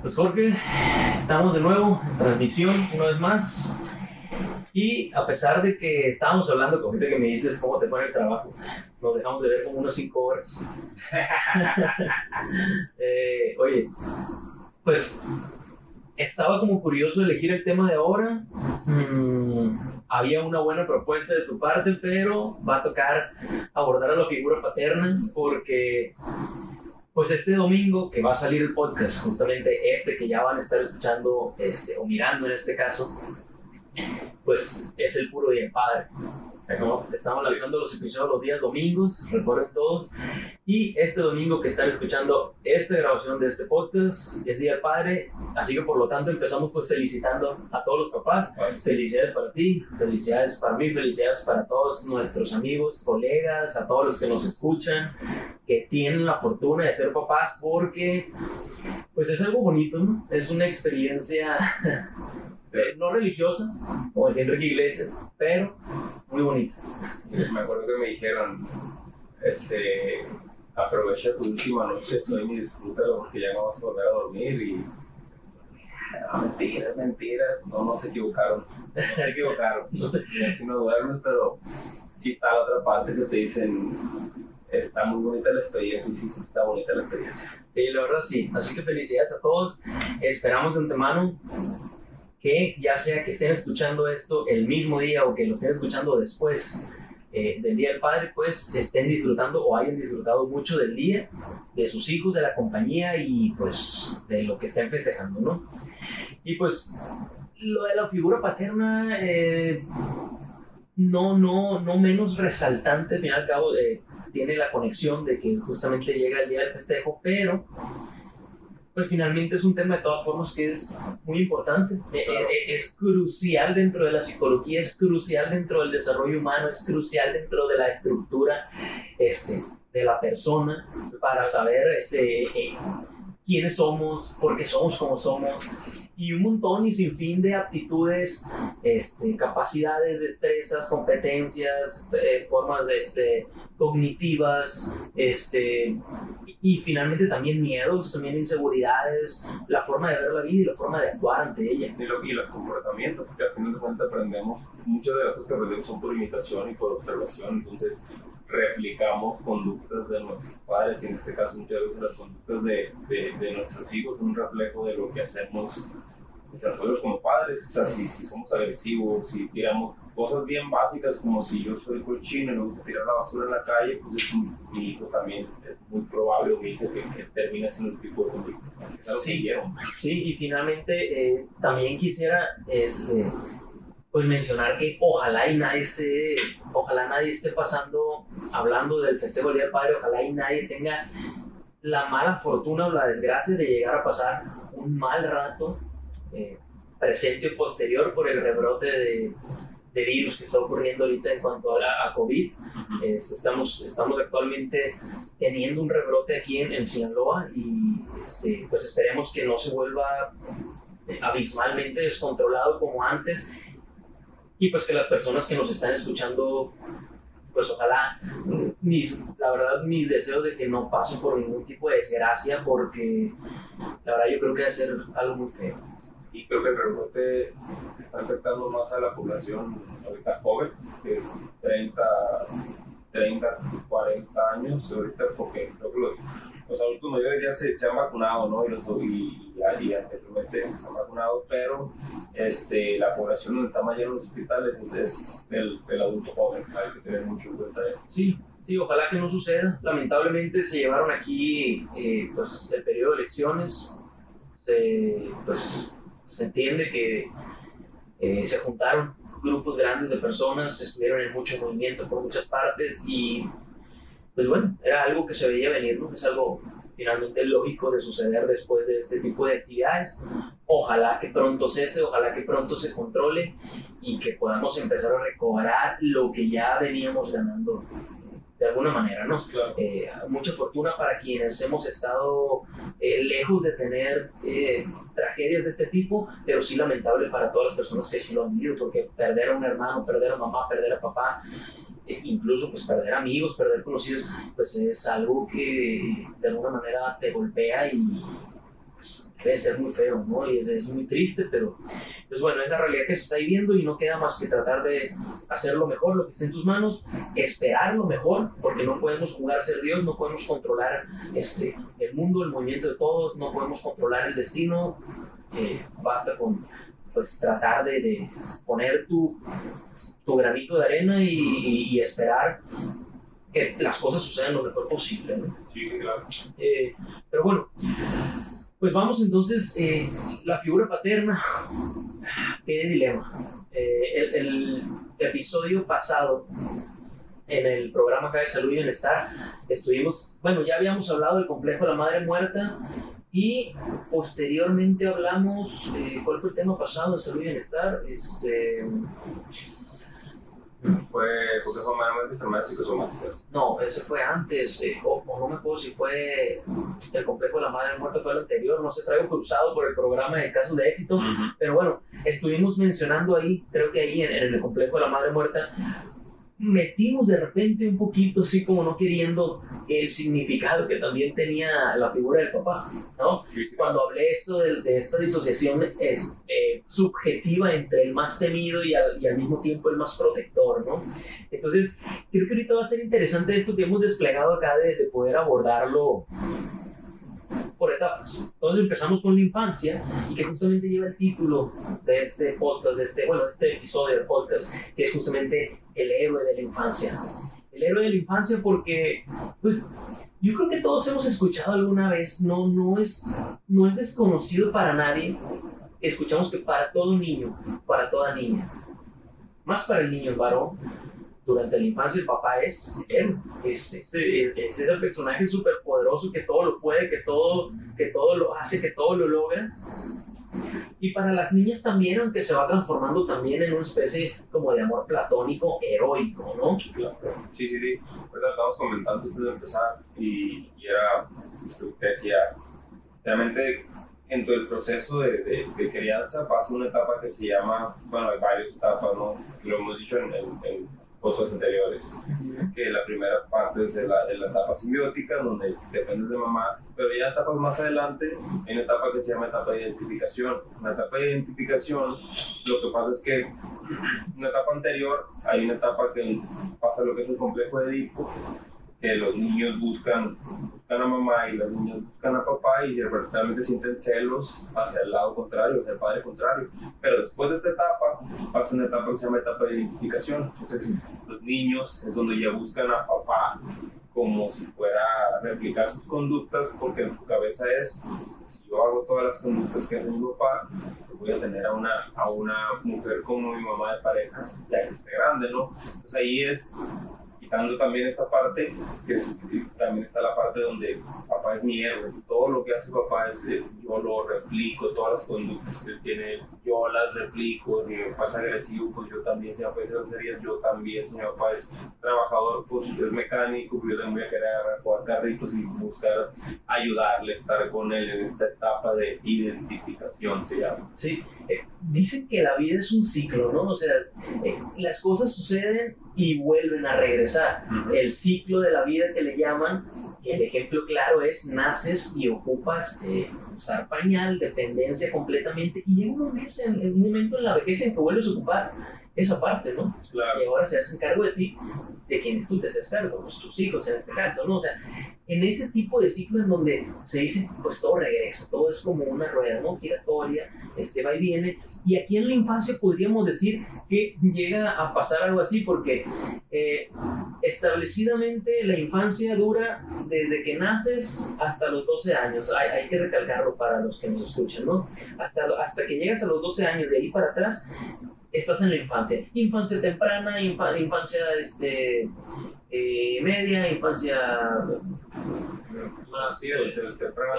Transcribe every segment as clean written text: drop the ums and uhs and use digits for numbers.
Pues Jorge, estamos de nuevo en transmisión una vez más y a pesar de que estábamos hablando, con gente que me dices cómo te fue en el trabajo, nos dejamos de ver como unas 5 horas. Oye, pues estaba como curioso de elegir el tema de ahora. Había una buena propuesta de tu parte, pero va a tocar abordar a la figura paterna porque pues este domingo que va a salir el podcast, justamente este que ya van a estar escuchando o mirando en este caso, pues es el puro Día del Padre, ¿no? Estamos lanzando los episodios los días domingos, recuerden todos, y este domingo que están escuchando esta grabación de este podcast es Día del Padre, así que por lo tanto empezamos pues felicitando a todos los papás. Felicidades para ti, felicidades para mí, felicidades para todos nuestros amigos, colegas, a todos los que nos escuchan, que tienen la fortuna de ser papás, porque pues es algo bonito, ¿no? Es una experiencia no religiosa, como decía Enrique Iglesias, pero muy bonita. Me acuerdo que me dijeron, aprovecha tu última noche de sueño y disfrútalo porque ya no vas a volver a dormir. Y mentiras, no se equivocaron, y así no duermes, pero sí está la otra parte que te dicen, está muy bonita la experiencia, y sí está bonita la experiencia. Sí, la verdad sí, así que felicidades a todos, esperamos de antemano que ya sea que estén escuchando esto el mismo día o que lo estén escuchando después del Día del Padre, pues estén disfrutando o hayan disfrutado mucho del día, de sus hijos, de la compañía y pues de lo que estén festejando, ¿no? Y pues lo de la figura paterna, no menos resaltante, al fin y al cabo tiene la conexión de que justamente llega el día del festejo, pero pues finalmente es un tema de todas formas que es muy importante, es crucial dentro de la psicología, es crucial dentro del desarrollo humano, es crucial dentro de la estructura de la persona para saber quiénes somos, por qué somos como somos, y un montón y sin fin de aptitudes, capacidades, destrezas, competencias, formas cognitivas, y finalmente también miedos, también inseguridades, la forma de ver la vida y la forma de actuar ante ella. Y los comportamientos, porque al final de cuentas aprendemos, muchas de las cosas que aprendemos son por imitación y por observación, entonces replicamos conductas de nuestros padres, y en este caso muchas veces las conductas de nuestros hijos son un reflejo de lo que hacemos nosotros como padres. O sea, si somos agresivos, si tiramos cosas bien básicas como si yo soy cochino y me gusta tirar la basura en la calle, pues mi hijo también es muy probable, o mi hijo que termina siendo el tipo de conducta. Sí, y finalmente también quisiera pues mencionar que ojalá nadie esté pasando, hablando del festejo del Día del Padre, ojalá y nadie tenga la mala fortuna o la desgracia de llegar a pasar un mal rato presente o posterior por el rebrote de virus que está ocurriendo ahorita en cuanto a COVID. Estamos actualmente teniendo un rebrote aquí en Sinaloa y pues esperemos que no se vuelva abismalmente descontrolado como antes. Y pues que las personas que nos están escuchando, pues ojalá, la verdad, mis deseos de que no pasen por ningún tipo de desgracia, porque la verdad yo creo que debe ser algo muy feo. Y creo que el rebrote está afectando más a la población ahorita joven, que es 30, 40 años ahorita, porque creo que los adultos mayores ya se han vacunado, ¿no? Y anteriormente se han vacunado, pero la población donde está mayor en los hospitales es el adulto joven. Hay que tener mucho en cuenta eso. Sí, ojalá que no suceda. Lamentablemente se llevaron aquí pues, el periodo de elecciones. Se entiende que se juntaron grupos grandes de personas, estuvieron en mucho movimiento por muchas partes y pues bueno, era algo que se veía venir, ¿no? Es algo finalmente lógico de suceder después de este tipo de actividades. Ojalá que pronto cese, ojalá que pronto se controle y que podamos empezar a recobrar lo que ya veníamos ganando de alguna manera, ¿no? Claro. Mucha fortuna para quienes hemos estado lejos de tener tragedias de este tipo, pero sí lamentable para todas las personas que sí lo han vivido, porque perder a un hermano, perder a mamá, perder a papá, incluso pues perder amigos, perder conocidos, pues es algo que de alguna manera te golpea y pues debe ser muy feo, ¿no? Y es muy triste, pero pues bueno, es la realidad que se está viviendo y no queda más que tratar de hacer lo mejor, lo que esté en tus manos, esperar lo mejor, porque no podemos jugar a ser Dios, no podemos controlar el mundo, el movimiento de todos, no podemos controlar el destino, basta con pues tratar de poner tu granito de arena y esperar que las cosas sucedan lo mejor posible, ¿no? Sí, claro. Pero bueno, pues vamos entonces, la figura paterna, qué dilema. El episodio pasado, en el programa acá de Salud y Bienestar, ya habíamos hablado del complejo de la madre muerta y posteriormente hablamos, ¿cuál fue el tema pasado de Salud y Bienestar? Fue complejo de la madre muerta y enfermedades psicosomáticas. No, ese fue antes, o no me acuerdo si fue el complejo de la madre muerta, fue el anterior, no sé, traigo cruzado por el programa de casos de éxito, pero bueno, estuvimos mencionando ahí, creo que ahí en el complejo de la madre muerta, metimos de repente un poquito, así como no queriendo, el significado que también tenía la figura del papá, ¿no? Sí, sí. Cuando hablé de esta disociación subjetiva entre el más temido y al mismo tiempo el más protector, ¿no? Entonces, creo que ahorita va a ser interesante esto que hemos desplegado acá de poder abordarlo por etapas. Entonces empezamos con la infancia y que justamente lleva el título de este podcast, de este episodio del podcast, que es justamente el héroe de la infancia. El héroe de la infancia porque, pues, yo creo que todos hemos escuchado alguna vez, no es desconocido para nadie, escuchamos que para todo niño, para toda niña, más para el niño varón, durante la infancia el papá es héroe, es ese personaje súper poderoso que todo lo puede, que todo lo hace, que todo lo logra. Y para las niñas también, aunque se va transformando también en una especie como de amor platónico heroico, ¿no? Claro. Sí. Ahorita estábamos comentando antes de empezar y era, te decía, realmente en todo el proceso de crianza pasa una etapa que se llama, bueno, hay varias etapas, ¿no? Lo hemos dicho en otros anteriores, que la primera parte es de la etapa simbiótica, donde dependes de mamá, pero ya etapas más adelante, hay una etapa que se llama etapa de identificación. En la etapa de identificación, lo que pasa es que en una etapa anterior, hay una etapa que pasa lo que es el complejo de Edipo, que los niños buscan a mamá y las niñas buscan a papá y realmente sienten celos hacia el lado contrario, hacia el padre contrario. Pero después de esta etapa, pasa una etapa que se llama etapa de identificación. Entonces, los niños es donde ya buscan a papá como si fuera a replicar sus conductas, porque en su cabeza es, si yo hago todas las conductas que hace mi papá, pues voy a tener a una mujer como mi mamá de pareja, ya que esté grande, ¿no? Entonces ahí es quitando también esta parte, también está la parte donde papá es mi héroe. Todo lo que hace papá yo lo replico, todas las conductas que él tiene, yo las replico. Si mi papá es agresivo, pues yo también. Si mi papá es groserías, yo también. Si mi papá es trabajador, pues es mecánico, pues yo también voy a querer jugar carritos y buscar ayudarle, estar con él en esta etapa de identificación, se llama. Sí, dicen que la vida es un ciclo, ¿no? O sea, las cosas suceden y vuelven a regresar. El ciclo de la vida que le llaman, y el ejemplo claro es, naces y ocupas usar pañal, dependencia completamente, y llega un momento en la vejez en que vuelves a ocupar esa parte, ¿no? Claro. Y ahora se hacen cargo de ti, de quienes tú te haces cargo, pues tus hijos en este caso, ¿no? O sea, en ese tipo de ciclo en donde se dice, pues todo regresa, todo es como una rueda, ¿no? Giratoria, va y viene, y aquí en la infancia podríamos decir que llega a pasar algo así, porque establecidamente la infancia dura desde que naces hasta los 12 años, hay que recalcarlo para los que nos escuchan, ¿no? Hasta que llegas a los 12 años, de ahí para atrás, estás en la infancia temprana, infancia media, infancia Sí, temprana,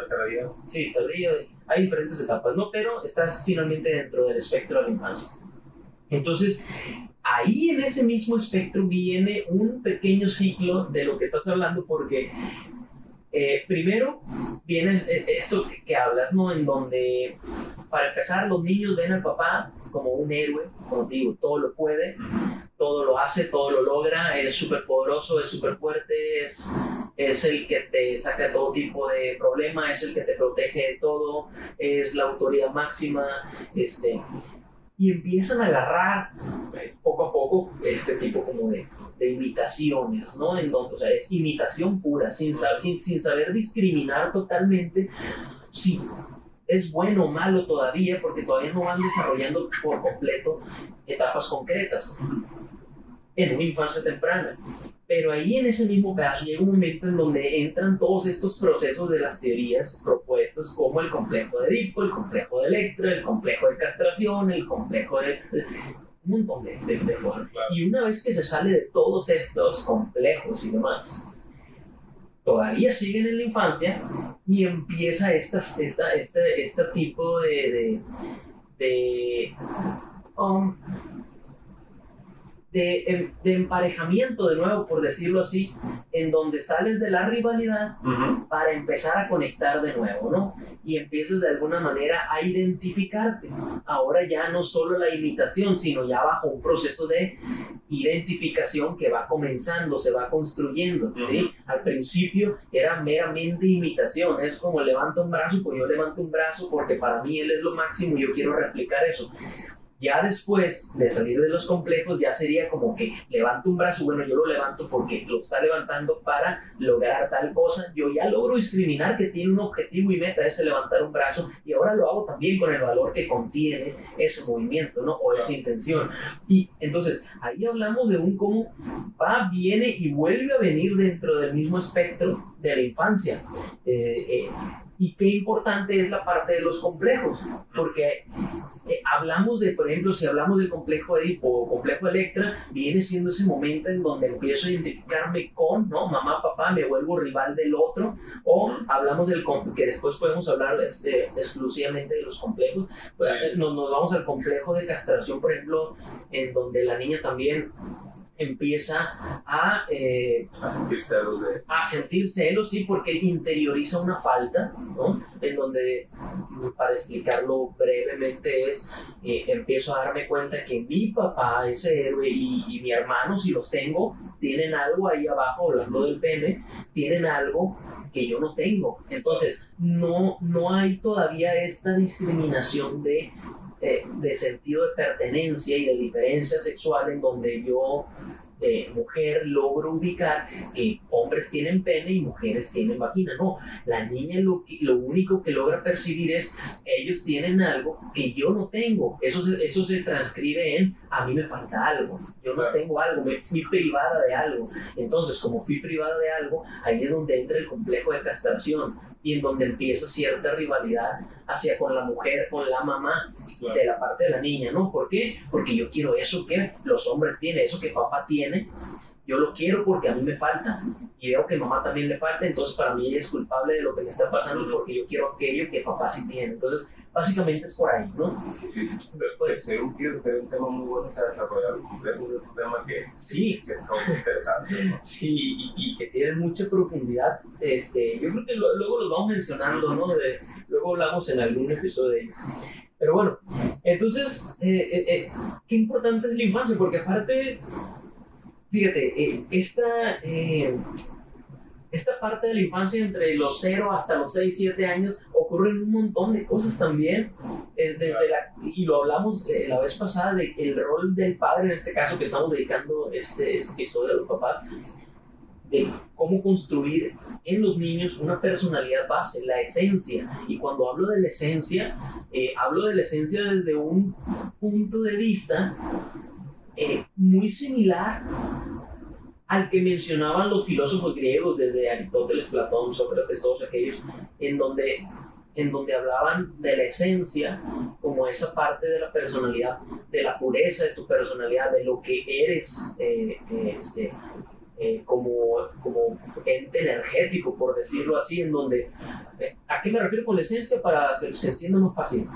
tardía. Sí, tardía. Hay diferentes etapas, ¿no? Pero estás finalmente dentro del espectro de la infancia. Entonces, ahí en ese mismo espectro viene un pequeño ciclo de lo que estás hablando, porque primero viene esto que hablas, ¿no? En donde, para empezar, los niños ven al papá como un héroe, como te digo, todo lo puede, todo lo hace, todo lo logra, es súper poderoso, es súper fuerte, es el que te saca todo tipo de problema, es el que te protege de todo, es la autoridad máxima, y empiezan a agarrar poco a poco este tipo como de imitaciones, ¿no? En donde, o sea, es imitación pura, sin saber discriminar totalmente si es bueno o malo todavía, porque todavía no van desarrollando por completo etapas concretas en una infancia temprana. Pero ahí en ese mismo caso llega un momento en donde entran todos estos procesos de las teorías propuestas como el complejo de Edipo, el complejo de Electra, el complejo de castración, el complejo de un montón de cosas. Y una vez que se sale de todos estos complejos y demás, todavía siguen en la infancia y empieza este tipo de emparejamiento, de nuevo, por decirlo así, en donde sales de la rivalidad para empezar a conectar de nuevo, ¿no? Y empiezas de alguna manera a identificarte. Ahora ya no solo la imitación, sino ya bajo un proceso de identificación que va comenzando, se va construyendo, ¿sí? Al principio era meramente imitación, es como levanta un brazo, pues yo levanto un brazo porque para mí él es lo máximo y yo quiero replicar eso. Ya después de salir de los complejos, ya sería como que levanto un brazo, bueno, yo lo levanto porque lo está levantando para lograr tal cosa. Yo ya logro discriminar que tiene un objetivo y meta, ese levantar un brazo, y ahora lo hago también con el valor que contiene ese movimiento, ¿no? O esa intención. Y entonces, ahí hablamos de un cómo va, viene y vuelve a venir dentro del mismo espectro de la infancia. Y qué importante es la parte de los complejos, porque hablamos de, por ejemplo, si hablamos del complejo de Edipo o complejo de Electra, viene siendo ese momento en donde empiezo a identificarme con, ¿no? Mamá, papá, me vuelvo rival del otro, o hablamos del que después podemos hablar exclusivamente de los complejos, nos vamos al complejo de castración, por ejemplo, en donde la niña también empieza a sentir celos, sí, porque interioriza una falta, ¿no? En donde, para explicarlo brevemente, empiezo a darme cuenta que mi papá, ese héroe, y mi hermano, si los tengo, tienen algo ahí abajo, hablando del pene, tienen algo que yo no tengo. Entonces, no hay todavía esta discriminación de sentido de pertenencia y de diferencia sexual, en donde yo, mujer, logro ubicar que hombres tienen pene y mujeres tienen vagina. No, la niña lo único que logra percibir es ellos tienen algo que yo no tengo. Eso se transcribe en a mí me falta algo, yo no tengo algo, me fui privada de algo. Entonces, como fui privada de algo, ahí es donde entra el complejo de castración y en donde empieza cierta rivalidad hacia con la mujer, con la mamá, de la parte de la niña, ¿no? ¿Por qué? Porque yo quiero eso que los hombres tienen, eso que papá tiene, yo lo quiero porque a mí me falta, y veo que mamá también le falta, entonces para mí ella es culpable de lo que me está pasando porque yo quiero aquello que papá sí tiene. Entonces, básicamente es por ahí, ¿no? Sí. Después, un tema muy bueno se ha desarrollado complejo, es un tema que son interesantes, ¿no? Sí, y que tiene mucha profundidad. Yo creo que luego los vamos mencionando, ¿no? Luego hablamos en algún episodio de ello. Pero bueno, entonces, qué importante es la infancia, porque aparte, fíjate, esta parte de la infancia entre los 0 hasta los 6, 7 años ocurren un montón de cosas también, y lo hablamos la vez pasada, del rol del padre, en este caso que estamos dedicando este episodio a los papás, de cómo construir en los niños una personalidad base, la esencia. Y cuando hablo de la esencia desde un punto de vista muy similar al que mencionaban los filósofos griegos, desde Aristóteles, Platón, Sócrates, todos aquellos, en donde hablaban de la esencia como esa parte de la personalidad, de la pureza de tu personalidad, de lo que eres, como ente energético, por decirlo así, en donde, ¿a qué me refiero con la esencia? Para que se entienda más fácil.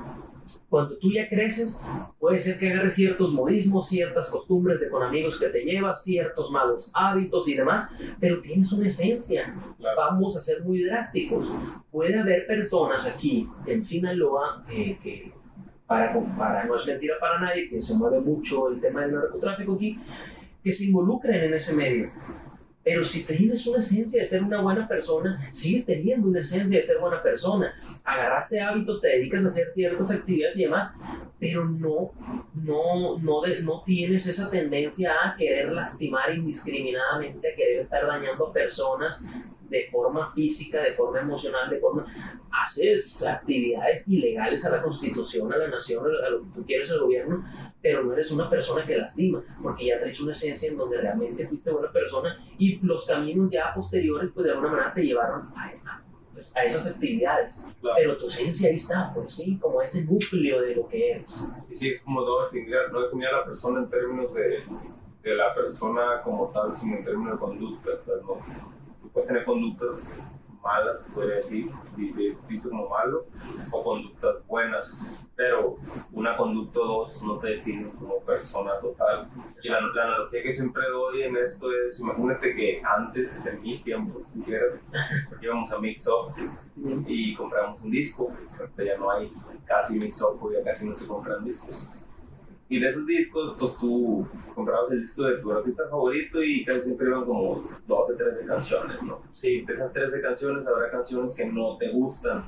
Cuando tú ya creces, puede ser que agarres ciertos modismos, ciertas costumbres de con amigos que te llevas, ciertos malos hábitos y demás, pero tienes una esencia. Vamos a ser muy drásticos. Puede haber personas aquí en Sinaloa que para no es mentira para nadie, que se mueve mucho el tema del narcotráfico aquí, que se involucren en ese medio. Pero si tienes una esencia de ser una buena persona, sigues teniendo una esencia de ser buena persona. Agarraste hábitos, te dedicas a hacer ciertas actividades y demás, pero no tienes esa tendencia a querer lastimar indiscriminadamente, a querer estar dañando a personas de forma física, de forma emocional, haces actividades ilegales a la Constitución, a la nación, a lo que tú quieres al gobierno, pero no eres una persona que lastima, porque ya traes una esencia en donde realmente fuiste buena persona y los caminos ya posteriores, pues de alguna manera te llevaron a esas actividades. Claro. Pero tu esencia ahí está, pues sí, como ese núcleo de lo que eres. Sí, es como no definir a la persona en términos de la persona como tal, sino en términos de conducta, ¿no? Puedes tener conductas malas, se podría decir, visto como malo, o conductas buenas, pero una conducta o dos no te define como persona total. Y la analogía que siempre doy en esto es, imagínate que antes, en mis tiempos, si quieres, íbamos a Mix Up y compramos un disco, ahorita ya no hay casi Mix Up, ya casi no se compran discos. Y de esos discos, pues tú comprabas el disco de tu artista favorito y casi siempre iban como 12, 13 canciones, ¿no? Sí, de esas 13 canciones habrá canciones que no te gustan.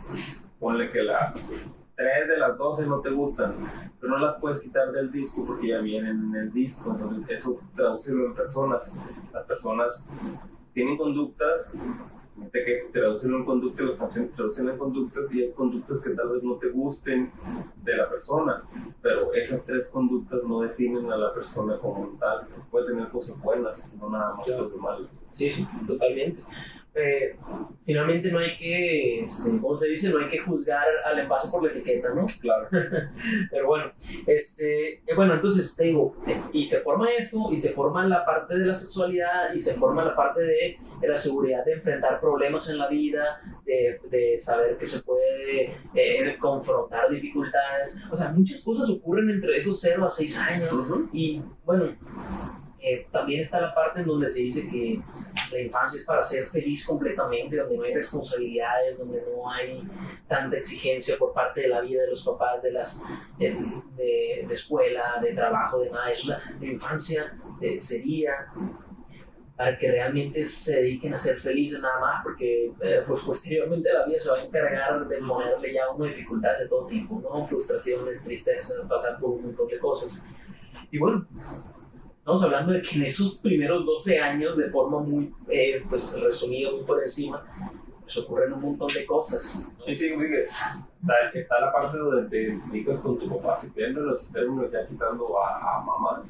Ponle que 3 de las 12 no te gustan, pero no las puedes quitar del disco porque ya vienen en el disco. Entonces eso traducirlo en personas. Las personas tienen conductas de que traducen en conductas, las canciones traducen en conductas y hay conductas que tal vez no te gusten de la persona, pero esas 3 conductas no definen a la persona como tal. Puede tener cosas buenas, no nada más cosas malas. Sí, totalmente. Finalmente no hay que, ¿cómo se dice? No hay que juzgar al envase por la etiqueta, ¿no? Claro. Pero bueno, entonces te digo, y se forma eso, y se forma la parte de la sexualidad, y se forma la parte de la seguridad de enfrentar problemas en la vida, de saber que se puede confrontar dificultades. O sea, muchas cosas ocurren entre esos 0 a 6 años, y bueno, también está la parte en donde se dice que la infancia es para ser feliz completamente, donde no hay responsabilidades, donde no hay tanta exigencia por parte de la vida de los papás, de escuela, de trabajo, de nada de eso. La infancia sería para que realmente se dediquen a ser felices nada más, porque pues posteriormente la vida se va a encargar de ponerle ya una dificultad de todo tipo, ¿no? Frustraciones, tristezas, pasar por un montón de cosas. Y bueno, estamos hablando de que en esos primeros 12 años, de forma muy pues resumida, muy por encima, pues ocurren un montón de cosas. Sí, porque está la parte donde te identificas con tu papá, si pierdes los términos ya quitando a mamá,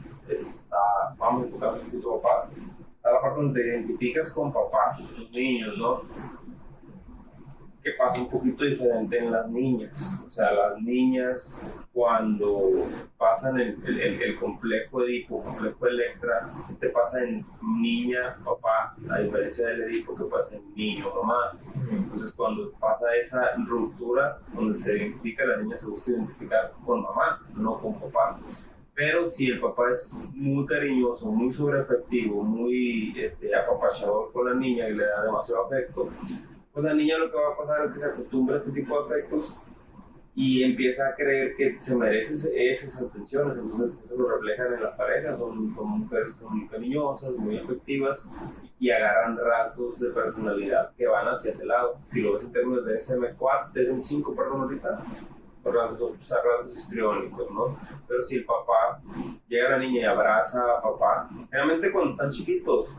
vamos a enfocar con tu papá, está la parte donde te identificas con papá, los niños, ¿no? Que pasa un poquito diferente en las niñas. O sea, las niñas cuando pasan el complejo Edipo, complejo Electra, pasa en niña, papá, a diferencia del Edipo que pasa en niño, mamá. Entonces cuando pasa esa ruptura, donde se identifica, la niña se busca identificar con mamá, no con papá. Pero si el papá es muy cariñoso, muy sobreafectivo, muy apapachador con la niña y le da demasiado afecto, pues la niña lo que va a pasar es que se acostumbra a este tipo de afectos y empieza a creer que se merece esas atenciones. Entonces eso lo reflejan en las parejas, son mujeres muy cariñosas, muy afectivas y agarran rasgos de personalidad que van hacia ese lado. Si lo ves en términos de DSM-5, perdón, ahorita, rasgos histriónicos, ¿no? Pero si el papá llega a la niña y abraza a papá, generalmente cuando están chiquitos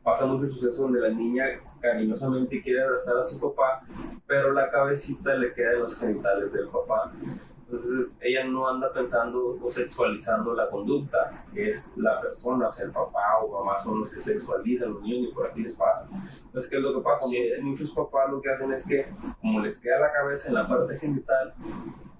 pasa mucho el suceso donde la niña cariñosamente quiere abrazar a su papá, pero la cabecita le queda en los genitales del papá. Entonces ella no anda pensando o sexualizando la conducta, que es la persona, o sea, el papá o mamá son los que sexualizan los niños y por aquí les pasa. Entonces, ¿qué es lo que pasa? Sí. Muchos papás lo que hacen es que, como les queda la cabeza en la parte genital,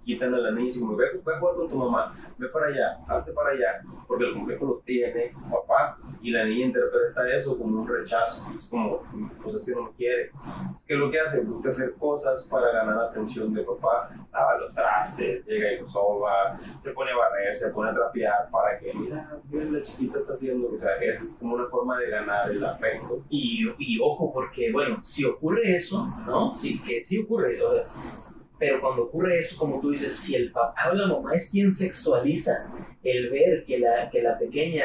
quitan a la niña y dicen, ve a jugar con tu mamá, ve para allá, hazte para allá, porque el complejo lo tiene papá, y la niña interpreta eso como un rechazo, es como, pues es que no me quiere. Es que lo que hace, busca hacer cosas para ganar la atención de papá, lava los trastes, llega y los soba, se pone a barrer, se pone a trapear para que, mira la chiquita está haciendo, o sea, es como una forma de ganar el afecto. Y ojo, porque bueno, si ocurre eso, ¿no? Sí, que sí ocurre, pero cuando ocurre eso, como tú dices, si el papá o la mamá es quien sexualiza el ver que la pequeña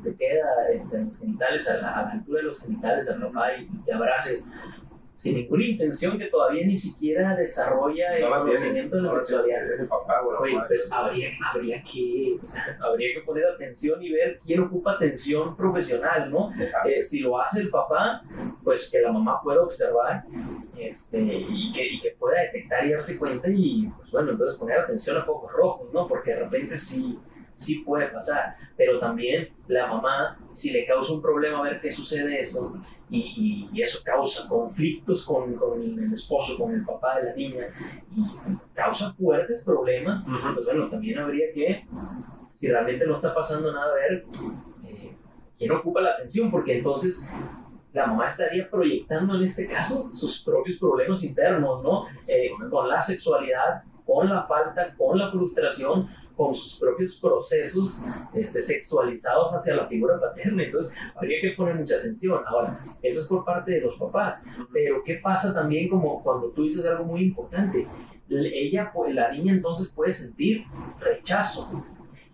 te queda en los genitales, a la altura de los genitales al papá y te abrace, sin ninguna intención, que todavía ni siquiera desarrolla el conocimiento de la sexualidad. Pues habría que poner atención y ver quién ocupa atención profesional, ¿no? Si lo hace el papá, pues que la mamá pueda observar y que pueda detectar y darse cuenta y, pues bueno, entonces poner atención a focos rojos, ¿no? Porque de repente sí puede pasar, pero también la mamá, si le causa un problema ver qué sucede eso, y eso causa conflictos con el esposo, con el papá de la niña, y causa fuertes problemas, pues bueno, también habría que, si realmente no está pasando nada, ver quién ocupa la atención, porque entonces la mamá estaría proyectando en este caso sus propios problemas internos, ¿no? Con la sexualidad, con la falta, con la frustración, con sus propios procesos sexualizados hacia la figura paterna. Entonces habría que poner mucha atención. Ahora, eso es por parte de los papás, pero ¿qué pasa también como cuando tú dices algo muy importante? La niña entonces puede sentir rechazo.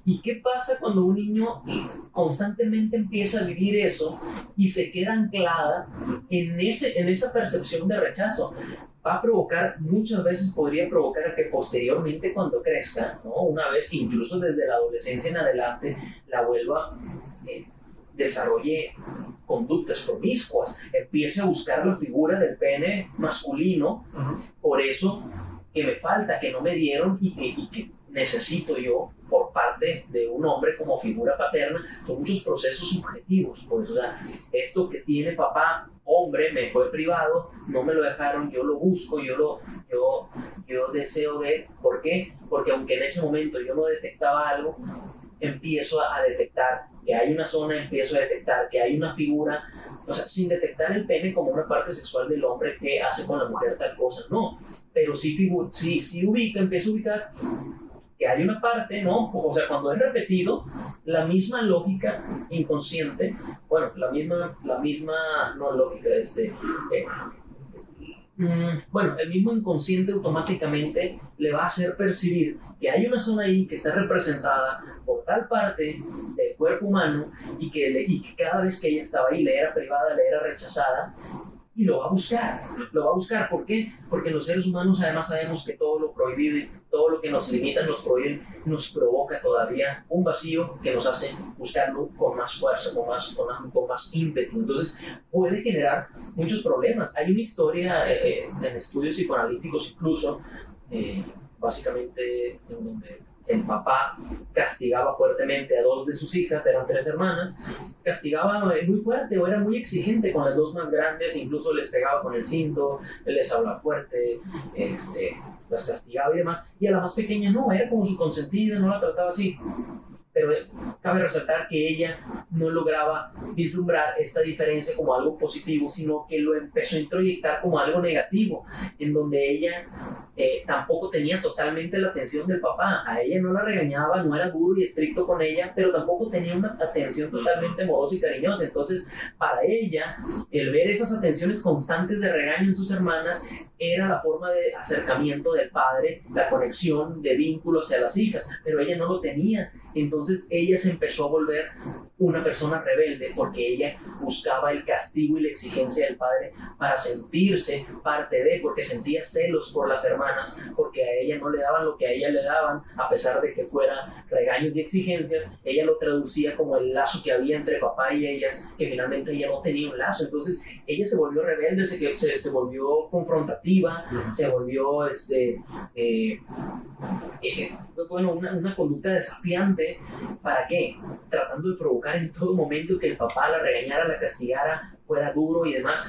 ¿Y qué pasa cuando un niño constantemente empieza a vivir eso y se queda anclada en esa percepción de rechazo? Va a provocar, muchas veces podría provocar que posteriormente cuando crezca, ¿no? Una vez que incluso desde la adolescencia en adelante la vuelva, desarrolle conductas promiscuas, empiece a buscar la figura del pene masculino, por eso que me falta, que no me dieron y que necesito yo por parte de un hombre como figura paterna. Son muchos procesos subjetivos, pues, o sea, esto que tiene papá, hombre, me fue privado, no me lo dejaron, yo lo busco, yo deseo de... ¿Por qué? Porque aunque en ese momento yo no detectaba algo, empiezo a detectar que hay una zona, empiezo a detectar que hay una figura, o sea, sin detectar el pene como una parte sexual del hombre que hace con la mujer tal cosa, no, pero sí empiezo a ubicar que hay una parte, ¿no? O sea, cuando es repetido, la misma lógica inconsciente, bueno, la misma, no lógica, bueno, el mismo inconsciente automáticamente le va a hacer percibir que hay una zona ahí que está representada por tal parte del cuerpo humano y que cada vez que ella estaba ahí le era privada, le era rechazada, y lo va a buscar. ¿Por qué? Porque los seres humanos además sabemos que todo lo prohibido y todo lo que nos limita, nos prohíben, nos provoca todavía un vacío que nos hace buscarlo con más fuerza, con más ímpetu. Entonces puede generar muchos problemas. Hay una historia en estudios psicoanalíticos incluso, básicamente en donde el papá castigaba fuertemente a 2 de sus hijas, eran 3 hermanas, castigaba muy fuerte o era muy exigente con las 2 más grandes, incluso les pegaba con el cinto, les hablaba fuerte, las castigaba y demás, y a la más pequeña no, era como su consentida, no la trataba así. Pero cabe resaltar que ella no lograba vislumbrar esta diferencia como algo positivo, sino que lo empezó a introyectar como algo negativo, en donde ella tampoco tenía totalmente la atención del papá. A ella no la regañaba, no era duro y estricto con ella, pero tampoco tenía una atención totalmente amorosa y cariñosa. Entonces, para ella, el ver esas atenciones constantes de regaño en sus hermanas era la forma de acercamiento del padre, la conexión de vínculo hacia las hijas, pero ella no lo tenía. Entonces ella se empezó a volver una persona rebelde porque ella buscaba el castigo y la exigencia del padre para sentirse parte de, porque sentía celos por las hermanas, porque a ella no le daban lo que a ella le daban, a pesar de que fueran regaños y exigencias. Ella lo traducía como el lazo que había entre papá y ellas, que finalmente ella no tenía un lazo. Entonces ella se volvió rebelde, se volvió confrontativa, se volvió una conducta desafiante. ¿Para qué? Tratando de provocar en todo momento que el papá la regañara, la castigara, fuera duro y demás,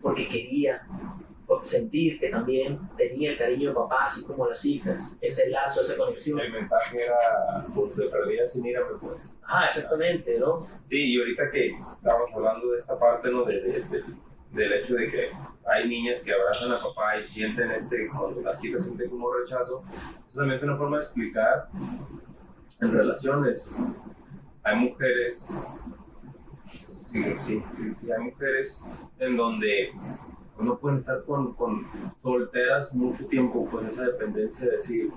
porque quería sentir que también tenía el cariño de papá, así como las hijas, ese lazo, esa conexión. El mensaje era, pues, se perdía sin ir a pues. Exactamente, ¿no? Sí, y ahorita que estábamos hablando de esta parte, ¿no? Del hecho de que hay niñas que abrazan a papá y sienten cuando las quitas sienten como rechazo. Eso también es una forma de explicar en relaciones. Hay mujeres, sí, hay mujeres en donde no pueden estar con solteras mucho tiempo, con esa dependencia de decir,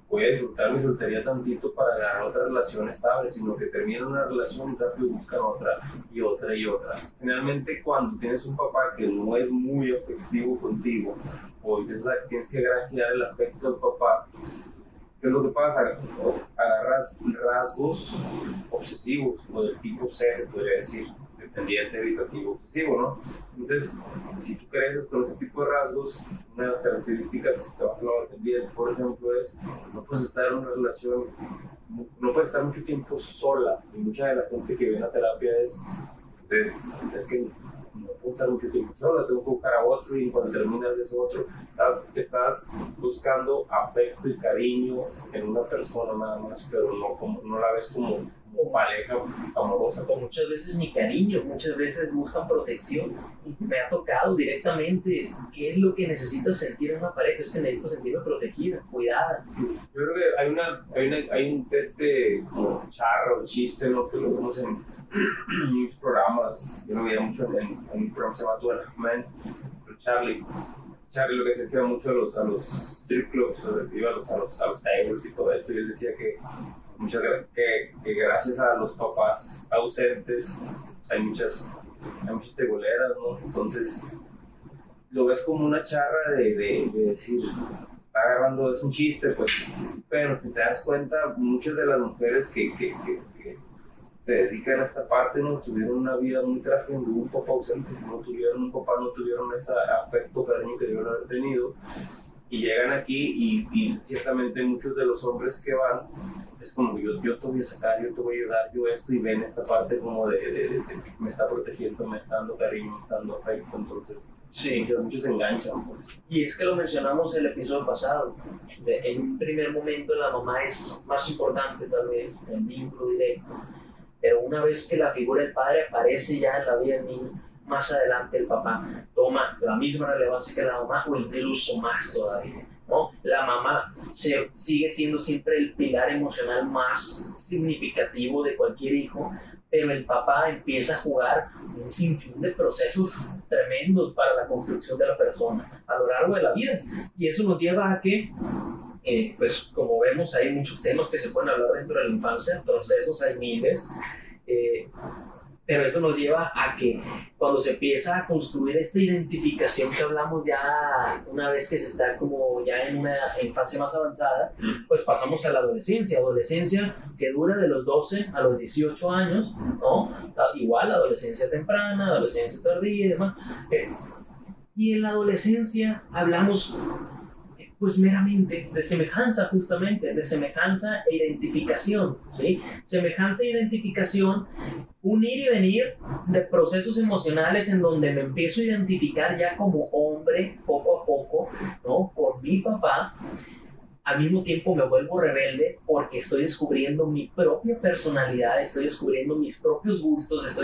voy a disfrutar mi soltería tantito para ganar otra relación estable, sino que terminan una relación y rápido buscan otra y otra y otra. Generalmente cuando tienes un papá que no es muy afectivo contigo, o empiezas a tienes que granjear el afecto del papá, ¿qué es lo que pasa? Agarras rasgos obsesivos, o del tipo C se podría decir, dependiente, evitativo, obsesivo, ¿no? Entonces, si tú creces con ese tipo de rasgos, una de las características, si te vas a lo dependiente, por ejemplo, es no puedes estar en una relación, no puedes estar mucho tiempo sola, y mucha de la gente que viene a terapia es que no puedo estar mucho tiempo sola, tengo que buscar a otro, y cuando terminas de eso otro, estás buscando afecto y cariño en una persona nada más, pero no la ves como pareja amorosa. O muchas veces ni cariño, muchas veces buscan protección. Me ha tocado directamente qué es lo que necesitas sentir en una pareja, es que necesitas sentirme protegida, cuidada. Yo creo que hay un como charro, chiste, ¿no? Que lo vemos en muchos programas. Yo lo veía mucho en un programa que se llama Two and a Half Men, Charlie lo que se escribe mucho a los strip clubs, iba a los tables y todo esto, y él decía que gracias a los papás ausentes hay muchas tegoleras, ¿no? Entonces lo ves como una charra de decir, está agarrando, es un chiste, pues, pero te das cuenta, muchas de las mujeres que se dedican a esta parte no tuvieron una vida muy trágica, no tuvieron un papá ausente, no tuvieron ese afecto, cariño que debieron haber tenido, y llegan aquí y ciertamente muchos de los hombres que van es como yo te voy a sacar, yo te voy a ayudar, yo esto, y ven esta parte como de me está protegiendo, me está dando cariño, me está dando afecto, entonces sí, muchos se enganchan pues. Y es que lo mencionamos en el episodio pasado, en un primer momento la mamá es más importante tal vez, el vínculo directo, pero una vez que la figura del padre aparece ya en la vida del niño, más adelante el papá toma la misma relevancia que la mamá o incluso más todavía, ¿no? La mamá sigue siendo siempre el pilar emocional más significativo de cualquier hijo, pero el papá empieza a jugar un sinfín de procesos tremendos para la construcción de la persona a lo largo de la vida, y eso nos lleva a que pues como vemos hay muchos temas que se pueden hablar dentro de la infancia, procesos hay miles, pero eso nos lleva a que cuando se empieza a construir esta identificación que hablamos ya una vez que se está como ya en una infancia más avanzada, pues pasamos a la adolescencia que dura de los 12 a los 18 años, ¿no? Igual adolescencia temprana, adolescencia tardía y demás, y en la adolescencia hablamos pues meramente de semejanza, justamente, de semejanza e identificación, ¿sí? Semejanza e identificación, un ir y venir de procesos emocionales en donde me empiezo a identificar ya como hombre poco a poco, ¿no? Por mi papá. Al mismo tiempo me vuelvo rebelde porque estoy descubriendo mi propia personalidad, estoy descubriendo mis propios gustos,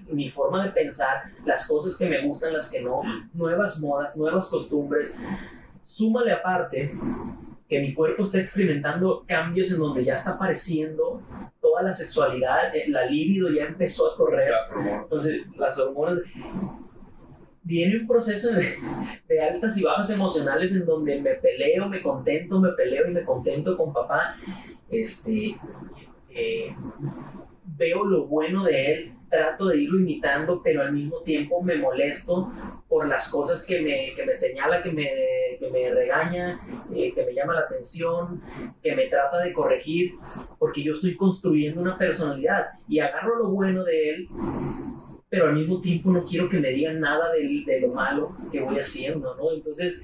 mi forma de pensar, las cosas que me gustan, las que no, nuevas modas, nuevas costumbres. Súmale aparte que mi cuerpo está experimentando cambios en donde ya está apareciendo toda la sexualidad, la libido ya empezó a correr, entonces las hormonas, viene un proceso de altas y bajas emocionales en donde me peleo, me peleo y me contento con papá, veo lo bueno de él, trato de irlo imitando, pero al mismo tiempo me molesto por las cosas que me señala, que me regaña, que me llama la atención, que me trata de corregir, porque yo estoy construyendo una personalidad y agarro lo bueno de él, pero al mismo tiempo no quiero que me digan nada de lo malo que voy haciendo, ¿no? Entonces,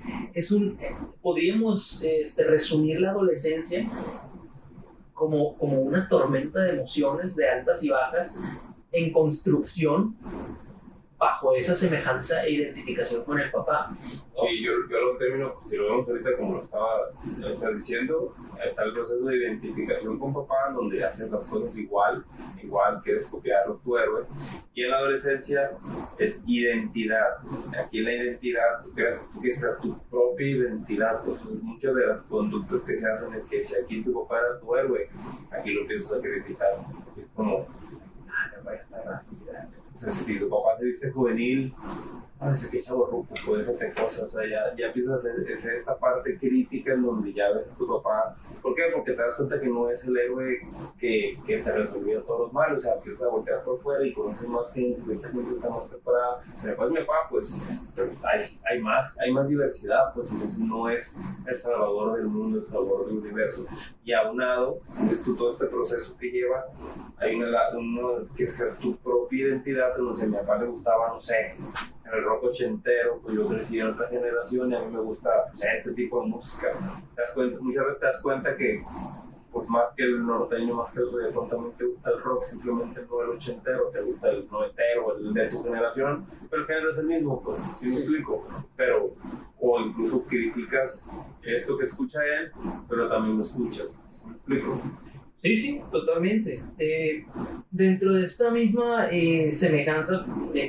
podríamos resumir la adolescencia como una tormenta de emociones, de altas y bajas, en construcción bajo esa semejanza e identificación con el papá, ¿no? Sí, yo lo termino, si lo vemos ahorita como lo estás diciendo, está el proceso de identificación con papá, donde haces las cosas igual, quieres copiarlos tu héroe, y en la adolescencia es identidad. Aquí en la identidad tú quieres crear tu propia identidad, entonces muchas de las conductas que se hacen es que si aquí tu papá era tu héroe, aquí lo empiezas a criticar, es como, no vaya a estar rápido. Entonces, si su papá se viste juvenil, Desde que chavorruco, pues déjate cosas, o sea, ya empiezas a hacer esta parte crítica en donde ya ves a tu papá. ¿Por qué? Porque te das cuenta que no es el héroe que te resolvió todos los males, o sea, empiezas a voltear por fuera y conoces más gente, esta gente está más preparada. Si me pasa mi papá, pues hay más diversidad, pues entonces no es el salvador del mundo, el salvador del universo. Y aunado, todo este proceso que lleva, hay uno que es tu propia identidad, entonces a mi papá le gustaba, no sé, en el rock ochentero, pues yo crecí en otra generación y a mí me gusta pues, este tipo de música. Muchas veces te das cuenta que pues más que el norteño, más que el reggaetón, también te gusta el rock, simplemente no el ochentero, te gusta el noventero, el de tu generación, pero el género es el mismo, pues, ¿sí me explico? Pero, o incluso criticas esto que escucha él, pero también lo escuchas, ¿sí me explico? Sí, totalmente. Dentro de esta misma semejanza,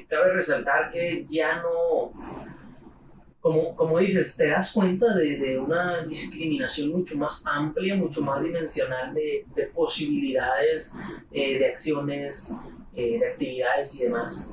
cabe resaltar que ya no, como dices, te das cuenta de una discriminación mucho más amplia, mucho más dimensional de posibilidades, de acciones, de actividades y demás.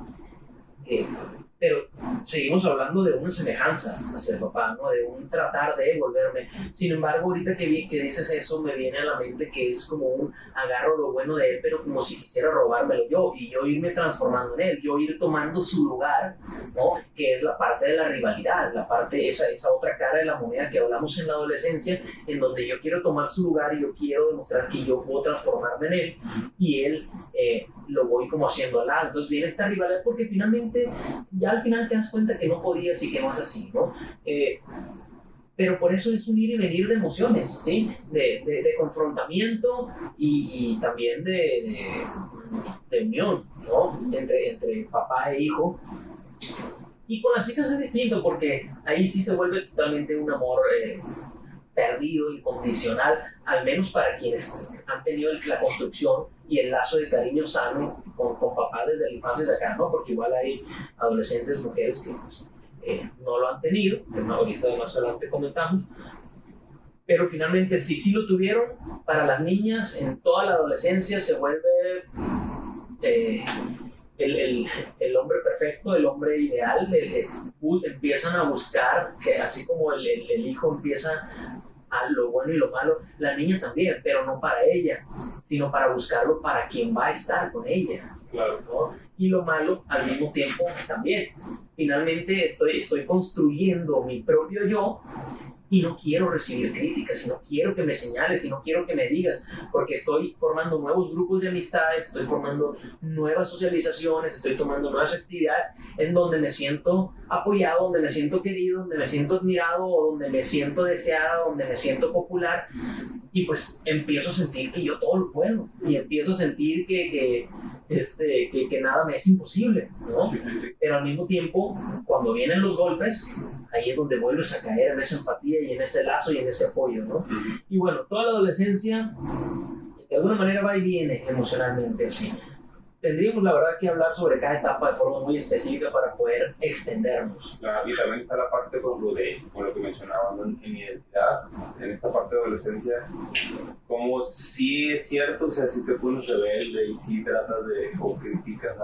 Pero seguimos hablando de una semejanza hacia el papá, ¿no? De un tratar de volverme. Sin embargo, ahorita que dices eso, me viene a la mente que es como un agarro lo bueno de él, pero como si quisiera robármelo yo, y yo irme transformando en él, yo ir tomando su lugar, ¿no? Que es la parte de la rivalidad, la parte, esa otra cara de la moneda que hablamos en la adolescencia, en donde yo quiero tomar su lugar y yo quiero demostrar que yo puedo transformarme en él, y él lo voy como haciendo al lado. Entonces viene esta rivalidad porque finalmente ya al final te das cuenta que no podías y que no es así, ¿no? Pero por eso es un ir y venir de emociones, ¿sí? De confrontamiento y también de unión, ¿no? Entre papá e hijo. Y con las chicas es distinto porque ahí sí se vuelve totalmente un amor perdido, incondicional, al menos para quienes han tenido la construcción y el lazo de cariño sano con papá desde la infancia hacia acá, ¿no? Porque igual hay adolescentes, mujeres que pues, no lo han tenido, ahorita más adelante comentamos, pero finalmente sí lo tuvieron. Para las niñas en toda la adolescencia se vuelve el hombre perfecto, el hombre ideal, empiezan a buscar, que así como el hijo empieza a lo bueno y lo malo, la niña también, pero no para ella, sino para buscarlo para quien va a estar con ella. Claro. ¿No? Y lo malo al mismo tiempo también. Finalmente estoy construyendo mi propio yo y no quiero recibir críticas, y no quiero que me señales, y no quiero que me digas, porque estoy formando nuevos grupos de amistades, estoy formando nuevas socializaciones, estoy tomando nuevas actividades en donde me siento apoyado, donde me siento querido, donde me siento admirado, o donde me siento deseado, donde me siento popular, y pues empiezo a sentir que yo todo lo puedo, y empiezo a sentir que nada me es imposible, ¿no? Pero al mismo tiempo, cuando vienen los golpes, ahí es donde vuelves a caer en esa empatía y en ese lazo y en ese apoyo, ¿no? Y bueno, toda la adolescencia de alguna manera va y viene emocionalmente, así. Tendríamos la verdad que hablar sobre cada etapa de forma muy específica para poder extendernos. Claro, y también está la parte con lo que mencionaba, ¿no? En mi identidad, en esta parte de adolescencia, como sí es cierto, o sea, si te pones rebelde y sí tratas de, o criticas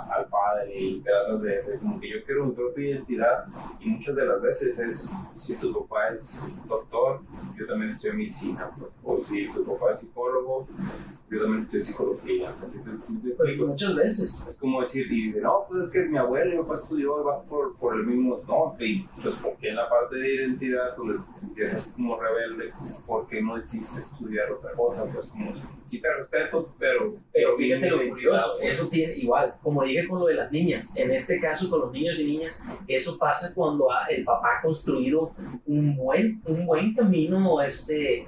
al padre y tratas de hacer como que yo quiero mi propia identidad, y muchas de las veces es, si tu papá es doctor, yo también estoy en medicina, pues, o si tu papá es psicólogo, yo también estoy en psicología. O sea, muchas veces. Es como decir, y dice, no, pues es que mi abuelo y mi papá estudió y va por el mismo, no, y pues porque en la parte de identidad, pues empiezas así como rebelde, porque no decidiste estudiar otra cosa, pues como, sí te respeto, pero fíjate lo curioso, eso tiene igual, como dije con lo de las niñas, en este caso con los niños y niñas, eso pasa cuando el papá ha construido un buen camino de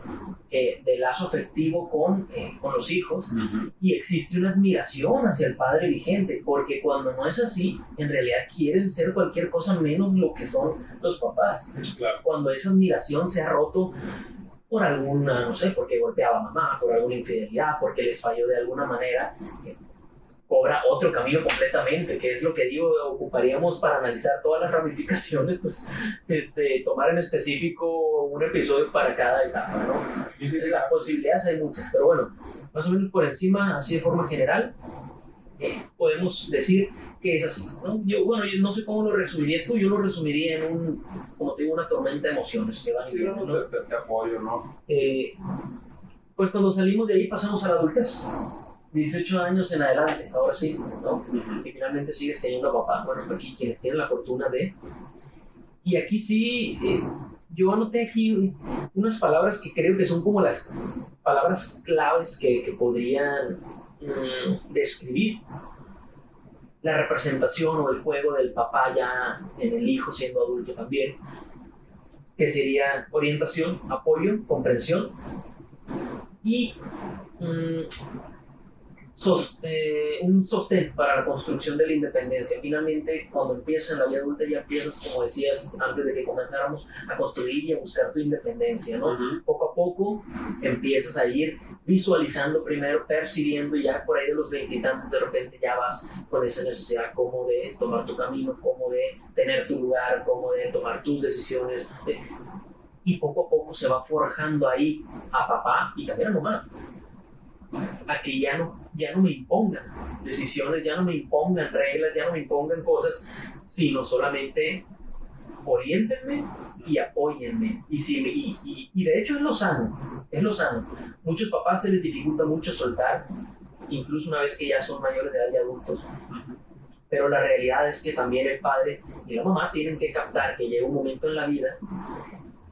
lazo afectivo con los hijos, y existe una admiración hacia el padre vigente, porque cuando no es así, en realidad quieren ser cualquier cosa menos lo que son los papás. Claro. Cuando esa admiración se ha roto por alguna, no sé, porque golpeaba a mamá, por alguna infidelidad, porque les falló de alguna manera, cobra otro camino completamente, que es lo que digo, ocuparíamos para analizar todas las ramificaciones, pues, tomar en específico un episodio para cada etapa, ¿no? Las posibilidades hay muchas, pero bueno, más o menos por encima, así de forma general, podemos decir que es así, ¿no? Yo no sé cómo lo resumirías tú, yo lo resumiría en como te digo, una tormenta de emociones que van y vienen, ¿no? Te apoyo, ¿no? Pues cuando salimos de ahí pasamos a la adultez, 18 años en adelante, ahora sí, ¿no? Y finalmente sigues teniendo a papá, bueno, aquí quienes tienen la fortuna de... Y aquí sí, yo anoté aquí unas palabras que creo que son como las palabras claves que podrían describir la representación o el juego del papá ya en el hijo siendo adulto también, que sería orientación, apoyo, comprensión y un sostén para la construcción de la independencia. Finalmente, cuando empiezas en la vida adulta, ya empiezas, como decías antes de que comenzáramos, a construir y a buscar tu independencia, ¿no? Poco a poco empiezas a ir visualizando primero, percibiendo, y ya por ahí de los 20 y tantos de repente ya vas con esa necesidad como de tomar tu camino, como de tener tu lugar, como de tomar tus decisiones. Y poco a poco se va forjando ahí a papá y también a mamá, a que ya no me impongan decisiones, ya no me impongan reglas, ya no me impongan cosas, sino solamente oriéntenme y apóyenme. Y de hecho es lo sano. Muchos papás se les dificulta mucho soltar, incluso una vez que ya son mayores de edad y adultos. Pero la realidad es que también el padre y la mamá tienen que captar que llega un momento en la vida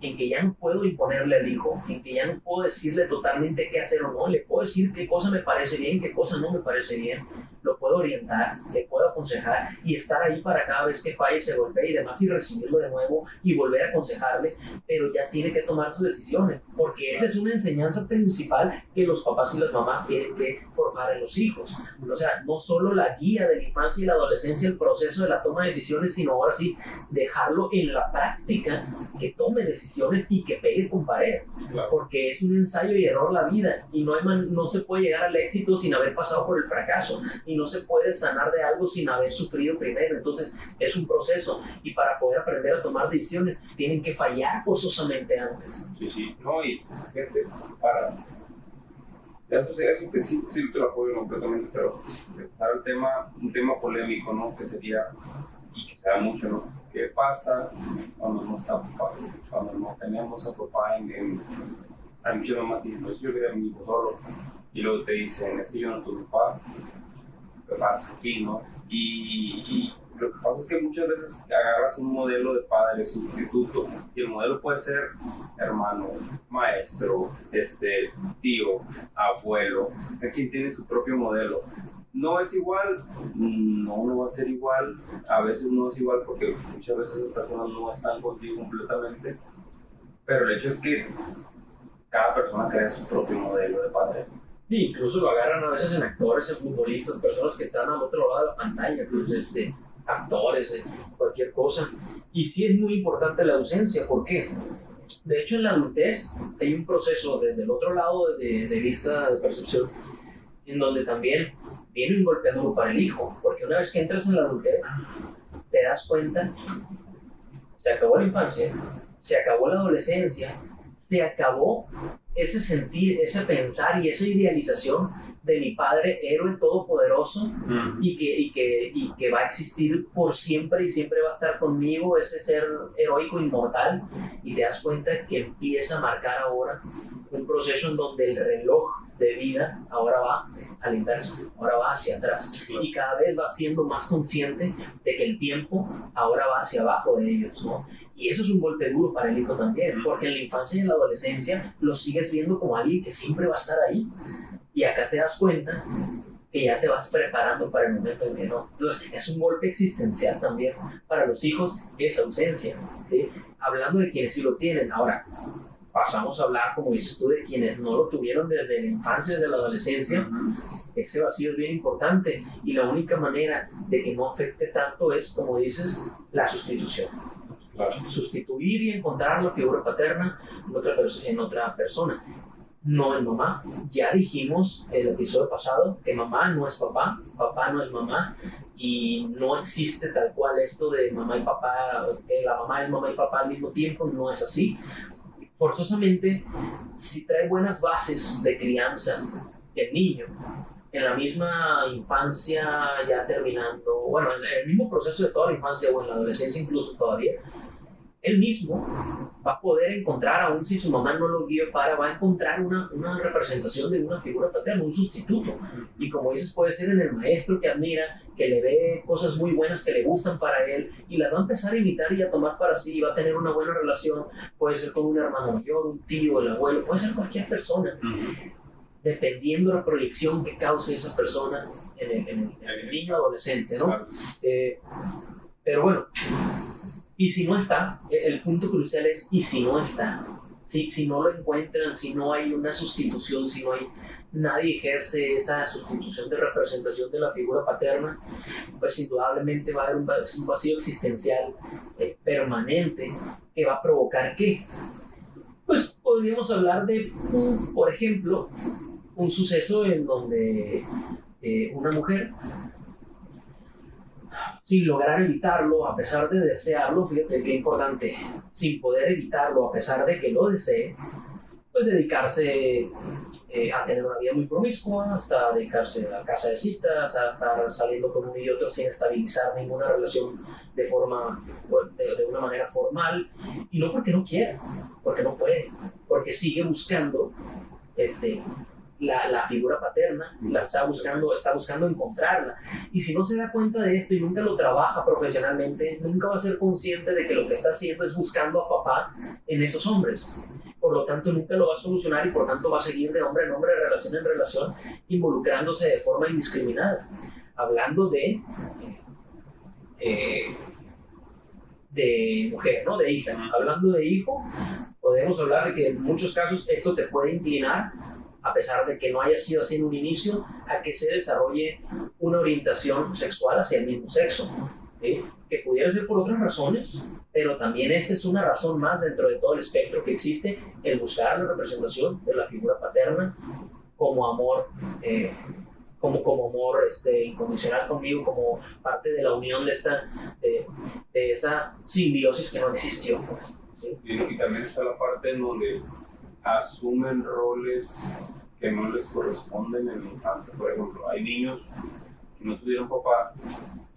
en que ya no puedo imponerle al hijo, en que ya no puedo decirle totalmente qué hacer o no, le puedo decir qué cosa me parece bien, qué cosa no me parece bien, lo puedo orientar, le puedo aconsejar y estar ahí para cada vez que falle, se golpee y demás, y recibirlo de nuevo y volver a aconsejarle, pero ya tiene que tomar sus decisiones, porque esa es una enseñanza principal que los papás y las mamás tienen que forjar en los hijos. O sea, no solo la guía de la infancia y la adolescencia, el proceso de la toma de decisiones, sino ahora sí dejarlo en la práctica, que tome decisiones y que pegue con pared, Claro. porque es un ensayo y error la vida, y no se puede llegar al éxito sin haber pasado por el fracaso, y no se puede sanar de algo sin haber sufrido primero. Entonces es un proceso, y para poder aprender a tomar decisiones tienen que fallar forzosamente antes. Sí, no, y gente, para eso que sí te lo apoyo completamente, pero empezar un tema polémico, ¿no? Que sería, y que se da mucho, ¿no? ¿Qué pasa cuando no está papá? Cuando no tenemos a papá hay muchas mamás que dicen, pues yo quería a mi hijo solo, y luego te dicen, es que yo no tuve papá, ¿qué pasa aquí, no? Y lo que pasa es que muchas veces agarras un modelo de padre sustituto, y el modelo puede ser hermano, maestro, tío, abuelo, cada quien tiene su propio modelo. ¿No es igual? No va a ser igual. A veces no es igual porque muchas veces esas personas no están contigo completamente. Pero el hecho es que cada persona crea su propio modelo de padre. Sí, incluso lo agarran a veces en actores, en futbolistas, personas que están al otro lado de la pantalla, pues, actores, cualquier cosa. Y sí es muy importante la ausencia. ¿Por qué? De hecho, en la adultez hay un proceso desde el otro lado de vista, de percepción, en donde también viene un golpe duro para el hijo, porque una vez que entras en la adultez, te das cuenta, se acabó la infancia, se acabó la adolescencia, se acabó ese sentir, ese pensar y esa idealización de mi padre héroe todopoderoso y que va a existir por siempre y siempre va a estar conmigo, ese ser heroico inmortal, y te das cuenta que empieza a marcar ahora un proceso en donde el reloj de vida ahora va al inverso, ahora va hacia atrás, y cada vez va siendo más consciente de que el tiempo ahora va hacia abajo de ellos, ¿no? Y eso es un golpe duro para el hijo también, porque en la infancia y en la adolescencia lo sigues viendo como alguien que siempre va a estar ahí, y acá te das cuenta que ya te vas preparando para el momento en que no. Entonces es un golpe existencial también para los hijos, esa ausencia, ¿sí? Hablando de quienes sí lo tienen. Ahora pasamos a hablar, como dices tú, de quienes no lo tuvieron desde la infancia, desde la adolescencia. Ese vacío es bien importante, y la única manera de que no afecte tanto es, como dices, la sustitución. Claro. Sustituir y encontrar la figura paterna en otra persona, no en mamá. Ya dijimos en el episodio pasado que mamá no es papá, papá no es mamá, y no existe tal cual esto de mamá y papá, que la mamá es mamá y papá al mismo tiempo. No es así. Forzosamente, si trae buenas bases de crianza el niño, en la misma infancia, ya terminando, bueno, en el mismo proceso de toda la infancia o en la adolescencia incluso todavía, él mismo va a poder encontrar, aun si su mamá no lo guía va a encontrar una representación de una figura paterna, un sustituto. Y como dices, puede ser en el maestro que admira, que le ve cosas muy buenas que le gustan para él y las va a empezar a imitar y a tomar para sí, y va a tener una buena relación. Puede ser con un hermano mayor, un tío, el abuelo, puede ser cualquier persona, dependiendo de la proyección que cause esa persona en el niño adolescente, ¿no? Pero bueno, y si no está, el punto crucial es, ¿y si no está? Si no lo encuentran, si no hay una sustitución, si no hay nadie ejerce esa sustitución de representación de la figura paterna, pues indudablemente va a haber un vacío existencial permanente que va a provocar ¿qué? Pues podríamos hablar de, por ejemplo, un suceso en donde una mujer, sin lograr evitarlo, a pesar de desearlo, fíjate qué importante, sin poder evitarlo, a pesar de que lo desee, pues dedicarse a tener una vida muy promiscua, hasta dedicarse a la casa de citas, a estar saliendo con uno y otro sin estabilizar ninguna relación de una manera formal, y no porque no quiera, porque no puede, porque sigue buscando la figura paterna, está buscando encontrarla, y si no se da cuenta de esto y nunca lo trabaja profesionalmente, nunca va a ser consciente de que lo que está haciendo es buscando a papá en esos hombres. Por lo tanto, nunca lo va a solucionar y por tanto va a seguir de hombre en hombre, de relación en relación, involucrándose de forma indiscriminada. Hablando de mujer, ¿no? De hija. Hablando de hijo, podemos hablar de que en muchos casos esto te puede inclinar, a pesar de que no haya sido así en un inicio, a que se desarrolle una orientación sexual hacia el mismo sexo, ¿sí? Que pudiera ser por otras razones, pero también esta es una razón más dentro de todo el espectro que existe, el buscar la representación de la figura paterna como amor, como amor incondicional conmigo, como parte de la unión de esa simbiosis que no existió. ¿Sí? Y también está la parte en donde asumen roles que no les corresponden en la infancia. Por ejemplo, hay niños que no tuvieron papá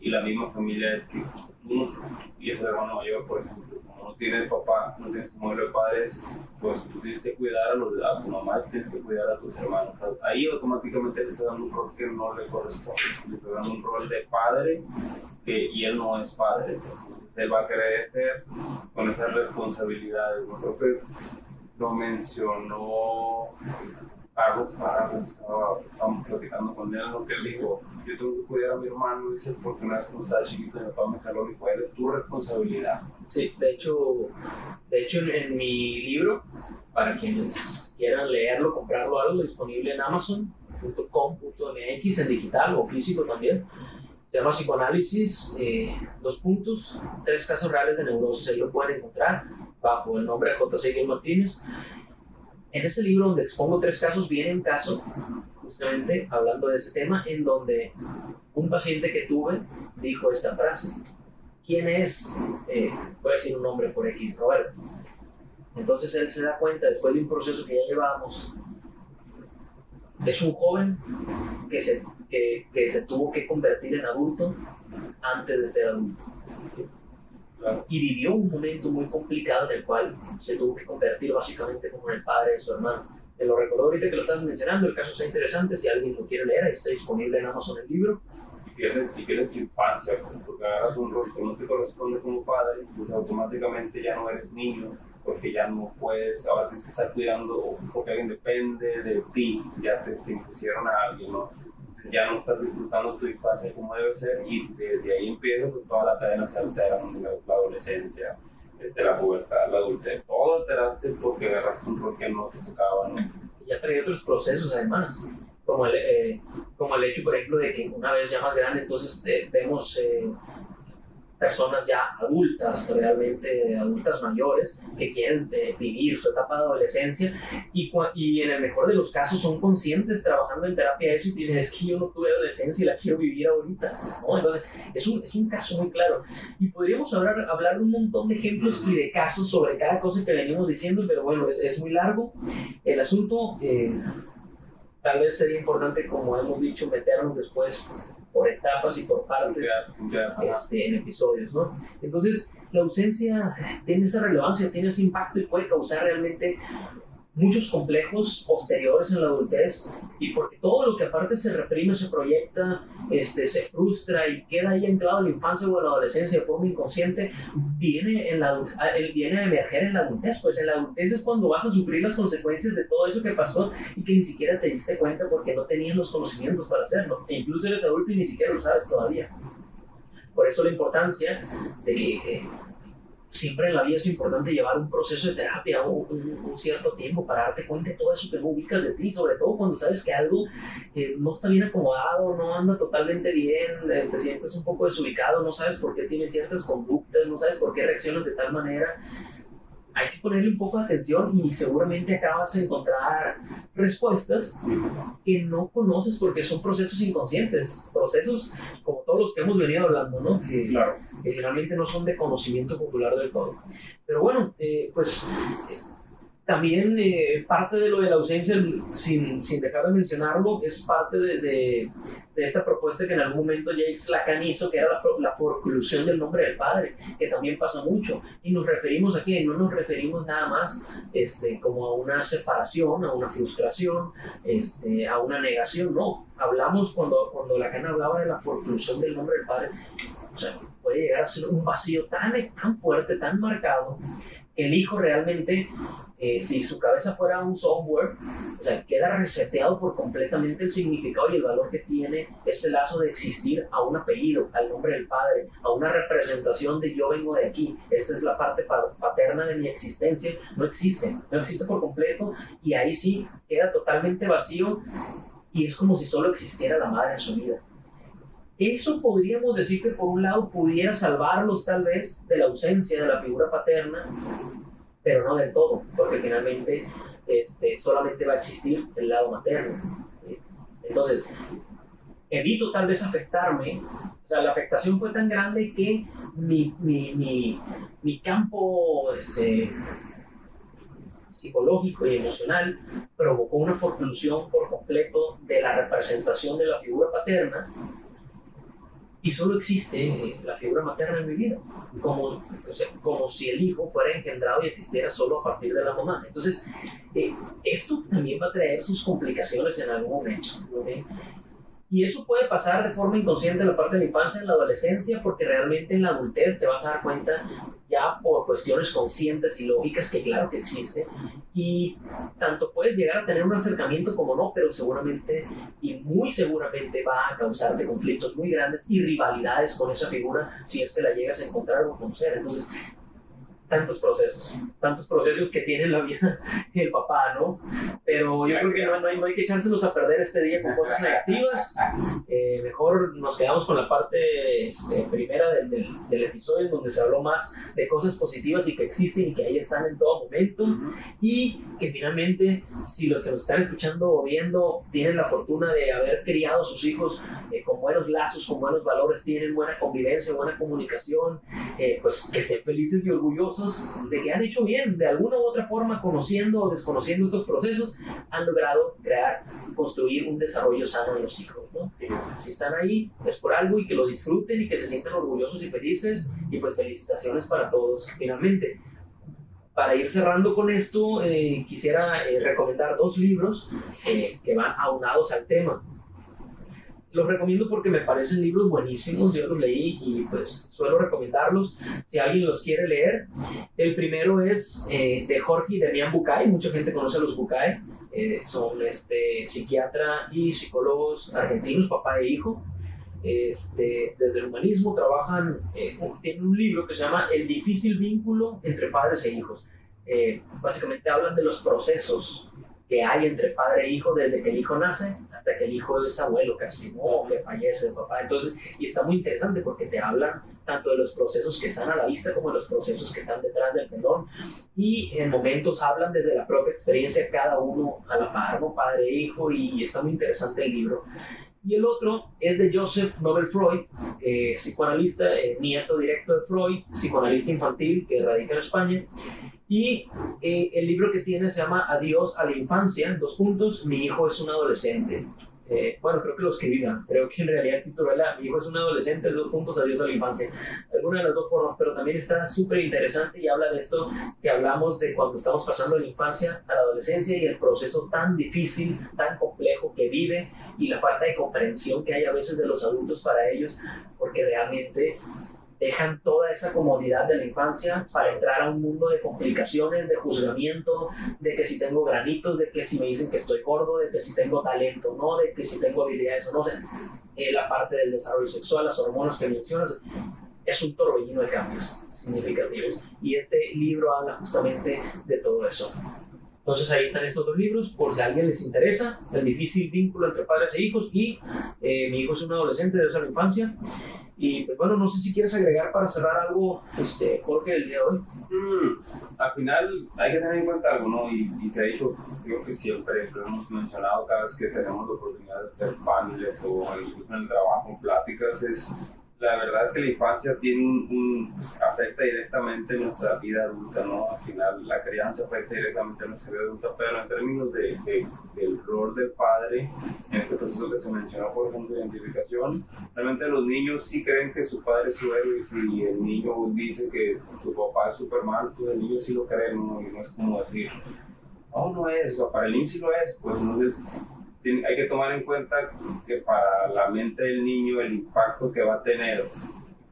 y la misma familia es que uno y es el hermano mayor, por ejemplo, como no tienes papá, no tienes modelo de padres, pues tú tienes que cuidar a tu mamá, tienes que cuidar a tus hermanos. Ahí automáticamente le estás dando un rol que no le corresponde, le estás dando un rol de padre y él no es padre, entonces él va a crecer con esas responsabilidades. Yo creo que lo mencionó Carlos Parra, estábamos platicando con él, lo que él dijo, yo tengo que cuidar a mi hermano, dice, porque una vez cuando estaba chiquito mi papá me jaló y dijo, es tu responsabilidad. Sí, de hecho en mi libro, para quienes quieran leerlo, comprarlo, algo disponible en amazon.com.mx, en digital o físico también, se llama Psicoanálisis, 3 casos reales de neurosis, ahí lo pueden encontrar bajo el nombre de J.C. Martínez. En ese libro donde expongo 3 casos, viene un caso, justamente hablando de ese tema, en donde un paciente que tuve dijo esta frase: ¿quién es? Voy a decir un nombre por X, Roberto. Entonces él se da cuenta, después de un proceso que ya llevábamos, es un joven que se tuvo que convertir en adulto antes de ser adulto. Y vivió un momento muy complicado en el cual se tuvo que convertir básicamente como en el padre de su hermano. Te lo recuerdo ahorita que lo estás mencionando, el caso está interesante, si alguien lo quiere leer, ahí está disponible en Amazon el libro. Y pierdes tu infancia, porque agarras un rol que no te corresponde como padre, pues automáticamente ya no eres niño, porque ya no puedes, ahora tienes que estar cuidando, porque alguien depende de ti, ya te impusieron a alguien, ¿no? Entonces ya no estás disfrutando tu infancia como debe ser, y desde ahí empieza pues, toda la cadena se altera, la adolescencia, la pubertad, la adultez, todo alteraste porque agarraste un rol que no te tocaba, ¿no? Ya traía otros procesos además, como el hecho, por ejemplo, de que una vez ya más grande, entonces vemos personas ya adultas, realmente adultas mayores, que quieren vivir su etapa de adolescencia y en el mejor de los casos son conscientes trabajando en terapia de eso y dicen, es que yo no tuve adolescencia y la quiero vivir ahorita, ¿no? Entonces es un caso muy claro y podríamos hablar de un montón de ejemplos y de casos sobre cada cosa que venimos diciendo, pero bueno, es muy largo el asunto. tal vez sería importante, como hemos dicho, meternos después por etapas y por partes en episodios, ¿no? Entonces, la ausencia tiene esa relevancia, tiene ese impacto y puede causar realmente muchos complejos posteriores en la adultez, y porque todo lo que aparte se reprime, se proyecta, se frustra y queda ahí anclado en la infancia o en la adolescencia de forma inconsciente, viene a emerger en la adultez. Pues en la adultez es cuando vas a sufrir las consecuencias de todo eso que pasó y que ni siquiera te diste cuenta porque no tenías los conocimientos para hacerlo, e incluso eres adulto y ni siquiera lo sabes todavía. Por eso la importancia de que siempre en la vida es importante llevar un proceso de terapia, un cierto tiempo para darte cuenta de todo eso que no ubicas de ti, sobre todo cuando sabes que algo no está bien acomodado, no anda totalmente bien, te sientes un poco desubicado, no sabes por qué tienes ciertas conductas, no sabes por qué reaccionas de tal manera. Hay que ponerle un poco de atención y seguramente acabas de encontrar respuestas que no conoces porque son procesos inconscientes, procesos como todos los que hemos venido hablando, ¿no? Que finalmente no son de conocimiento popular del todo. Pero bueno, también parte de lo de la ausencia, sin dejar de mencionarlo, es parte de esta propuesta que en algún momento Jacques Lacan hizo, que era la forclusión del nombre del padre, que también pasa mucho. Y nos referimos a qué, no nos referimos nada más como a una separación, a una frustración, a una negación, no. Hablamos, cuando Lacan hablaba de la forclusión del nombre del padre, o sea, puede llegar a ser un vacío tan fuerte, tan marcado, que el hijo realmente, si su cabeza fuera un software, o sea, queda reseteado por completamente el significado y el valor que tiene ese lazo de existir a un apellido, al nombre del padre, a una representación de yo vengo de aquí, esta es la parte paterna de mi existencia. No existe por completo, y ahí sí queda totalmente vacío y es como si solo existiera la madre en su vida. Eso podríamos decir que por un lado pudiera salvarlos tal vez de la ausencia de la figura paterna, pero no del todo, porque finalmente solamente va a existir el lado materno, ¿sí? Entonces, evito tal vez afectarme. O sea, la afectación fue tan grande que mi campo psicológico y emocional provocó una forclusión por completo de la representación de la figura paterna, y solo existe la figura materna en mi vida, como si el hijo fuera engendrado y existiera solo a partir de la mamá. Entonces, esto también va a traer sus complicaciones en algún momento, ¿sí? Y eso puede pasar de forma inconsciente en la parte de la infancia, en la adolescencia, porque realmente en la adultez te vas a dar cuenta ya por cuestiones conscientes y lógicas que claro que existe, y tanto puedes llegar a tener un acercamiento como no, pero seguramente y muy seguramente va a causarte conflictos muy grandes y rivalidades con esa figura si es que la llegas a encontrar o conocer. Entonces, tantos procesos que tiene la vida el papá, ¿no? Pero yo creo que no hay que echárselos a perder este día con cosas negativas. Mejor nos quedamos con la parte primera del episodio, donde se habló más de cosas positivas y que existen y que ahí están en todo momento, y que finalmente, si los que nos están escuchando o viendo tienen la fortuna de haber criado a sus hijos con buenos lazos, con buenos valores, tienen buena convivencia, buena comunicación, pues que estén felices y orgullosos de que han hecho bien, de alguna u otra forma, conociendo o desconociendo estos procesos, han logrado construir un desarrollo sano en los hijos, ¿no? Si están ahí es por algo, y que lo disfruten y que se sientan orgullosos y felices, y pues felicitaciones para todos. Finalmente, para ir cerrando con esto, quisiera recomendar 2 libros que van aunados al tema. Los recomiendo porque me parecen libros buenísimos, yo los leí y pues suelo recomendarlos si alguien los quiere leer. El primero es de Jorge y Demián Bucay. Mucha gente conoce a los Bucay, son psiquiatra y psicólogos argentinos, papá e hijo. Desde el humanismo trabajan, tienen un libro que se llama El difícil vínculo entre padres e hijos. Básicamente hablan de los procesos que hay entre padre e hijo desde que el hijo nace hasta que el hijo es abuelo casi, ¿no? O que fallece el papá. Entonces, y está muy interesante porque te hablan tanto de los procesos que están a la vista como de los procesos que están detrás del telón, y en momentos hablan desde la propia experiencia cada uno a la par, ¿no? Padre e hijo, y está muy interesante el libro. Y el otro es de Joseph Nobel Freud, psicoanalista, nieto directo de Freud, psicoanalista infantil que radica en España, Y el libro que tiene se llama Adiós a la infancia, mi hijo es un adolescente. Bueno, creo que lo escribí, ¿no? Creo que en realidad el título era Mi hijo es un adolescente, adiós a la infancia. Alguna de las dos formas, pero también está súper interesante y habla de esto que hablamos de cuando estamos pasando de la infancia a la adolescencia y el proceso tan difícil, tan complejo que vive y la falta de comprensión que hay a veces de los adultos para ellos, porque realmente dejan toda esa comodidad de la infancia para entrar a un mundo de complicaciones, de juzgamiento, de que si tengo granitos, de que si me dicen que estoy gordo, de que si tengo talento, ¿no? De que si tengo habilidades o no. O sea, la parte del desarrollo sexual, las hormonas que mencionas, es un torbellino de cambios significativos. Y este libro habla justamente de todo eso. Entonces ahí están estos dos libros, por si a alguien les interesa, El difícil vínculo entre padres e hijos y Mi hijo es un adolescente, adiós a la infancia. Y pues bueno, no sé si quieres agregar para cerrar algo, Jorge, el día de hoy. Al final hay que tener en cuenta algo, ¿no? Y se ha dicho, creo que siempre lo hemos mencionado cada vez que tenemos la oportunidad de tener paneles o incluso en el trabajo, pláticas, la verdad es que la infancia afecta directamente nuestra vida adulta, ¿no? Al final la crianza afecta directamente a nuestra vida adulta, pero en términos del rol del padre, en este proceso que se mencionó, por ejemplo, de identificación, realmente los niños sí creen que su padre es su héroe, y si el niño dice que su papá es Superman, pues el niño sí lo cree, ¿no? Y no es como decir, oh, no es, o sea, para el niño sí lo es, pues entonces hay que tomar en cuenta que para la mente del niño el impacto que va a tener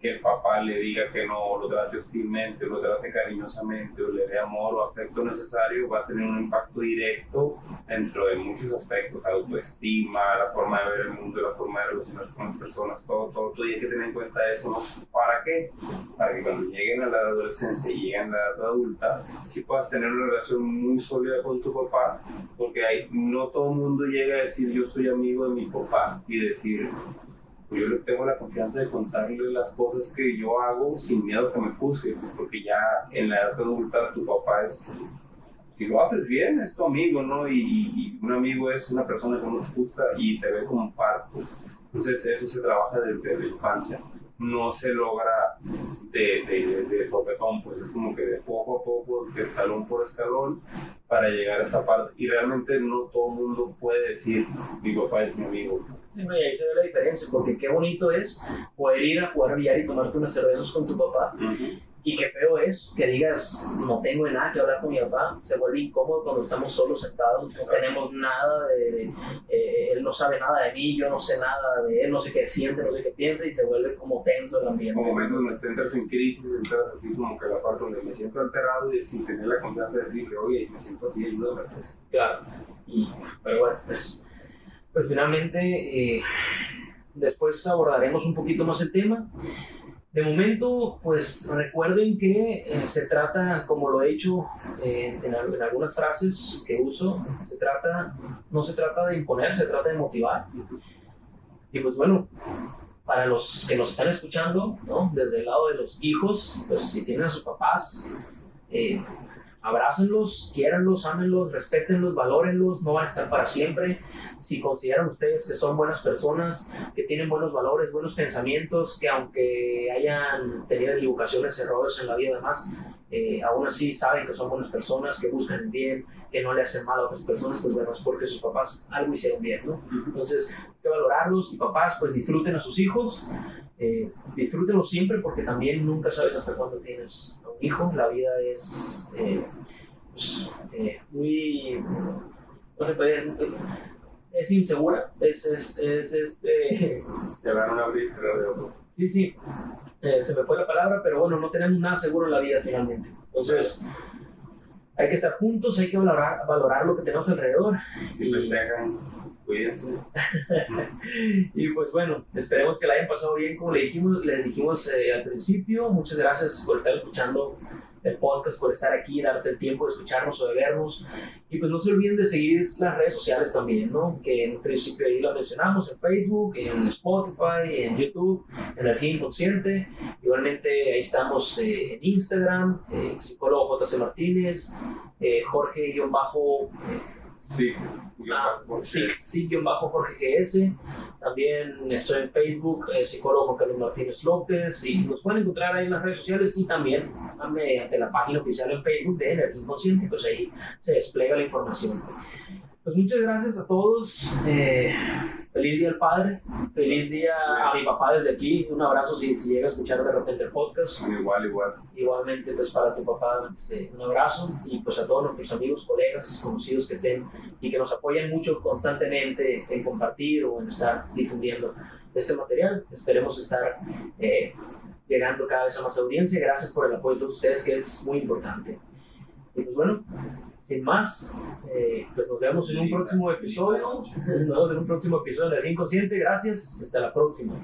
que el papá le diga que no, lo trate hostilmente, lo trate cariñosamente, o le dé amor o afecto necesario, va a tener un impacto directo dentro de muchos aspectos, autoestima, la forma de ver el mundo, la forma de relacionarse con las personas, todo, y hay que tener en cuenta eso, ¿no? ¿Para qué? Para que cuando lleguen a la adolescencia y lleguen a la edad adulta, sí puedas tener una relación muy sólida con tu papá, porque no todo el mundo llega a decir yo soy amigo de mi papá y decir yo le tengo la confianza de contarle las cosas que yo hago sin miedo a que me juzgue, porque ya en la edad adulta tu papá si lo haces bien, es tu amigo, ¿no? Y un amigo es una persona que no te gusta y te ve como un par, pues. Entonces eso se trabaja desde la infancia, no se logra de sopetón, pues es como que de poco a poco, de escalón por escalón, para llegar a esta parte. Y realmente no todo el mundo puede decir, mi papá es mi amigo. Y ahí se ve la diferencia, porque qué bonito es poder ir a jugar billar y tomarte unas cervezas con tu papá. Y qué feo es que digas, no tengo nada que hablar con mi papá. Se vuelve incómodo cuando estamos solos sentados, no tenemos nada él no sabe nada de mí, yo no sé nada de él, no sé qué siente, no sé qué piensa, y se vuelve como tenso el ambiente. Como momentos donde entras en crisis, entras así como que la parte donde me siento alterado y sin tener la confianza de decirle, oye, me siento así, ayúdame, pues. Claro, pero bueno, pues finalmente después abordaremos un poquito más el tema. De momento, pues recuerden que se trata, como lo he dicho en algunas frases que uso, no se trata de imponer, se trata de motivar. Y pues bueno, para los que nos están escuchando, ¿no? Desde el lado de los hijos, pues si tienen a sus papás, abrácenlos, quiéranlos, ámenlos, respétenlos, valórenlos, no van a estar para siempre. Si consideran ustedes que son buenas personas, que tienen buenos valores, buenos pensamientos, que aunque hayan tenido equivocaciones, errores en la vida y demás, aún así saben que son buenas personas, que buscan el bien, que no le hacen mal a otras personas, pues bueno, es porque sus papás algo hicieron bien, ¿no? Entonces, hay que valorarlos, y papás, pues disfruten a sus hijos, disfrútenlos siempre, porque también nunca sabes hasta cuándo tienes a un hijo. La vida es muy, no se puede, es insegura, cerrar una brisa, cerrar de ojos. Sí, se me fue la palabra, pero bueno, no tenemos nada seguro en la vida finalmente. Entonces, hay que estar juntos, hay que valorar lo que tenemos alrededor. Si festejan, cuídense. Y pues bueno, esperemos que la hayan pasado bien, como les dijimos al principio. Muchas gracias por estar escuchando el podcast, por estar aquí, darse el tiempo de escucharnos o de vernos. Y pues no se olviden de seguir las redes sociales también, ¿no? Que en principio ahí las mencionamos, en Facebook, en Spotify, en YouTube, Energía Inconsciente. Igualmente ahí estamos en Instagram, psicólogo JC Martínez, Jorge-, Sí, Jorge GS. También estoy en Facebook, psicólogo Juan Carlos Martínez López, y nos pueden encontrar ahí en las redes sociales y también mediante la página oficial en Facebook de Energía Inconsciente, pues ahí se despliega la información. Pues muchas gracias a todos. Feliz día al padre, feliz día a mi papá desde aquí. Un abrazo si llega a escuchar de repente el podcast. Igual. Igualmente, pues para tu papá, un abrazo. Y pues a todos nuestros amigos, colegas, conocidos que estén y que nos apoyen mucho constantemente en compartir o en estar difundiendo este material. Esperemos estar llegando cada vez a más audiencia. Gracias por el apoyo de todos ustedes, que es muy importante. Y pues bueno, sin más, pues nos vemos en un próximo episodio. Nos vemos en un próximo episodio de Energía Inconsciente. Gracias, hasta la próxima.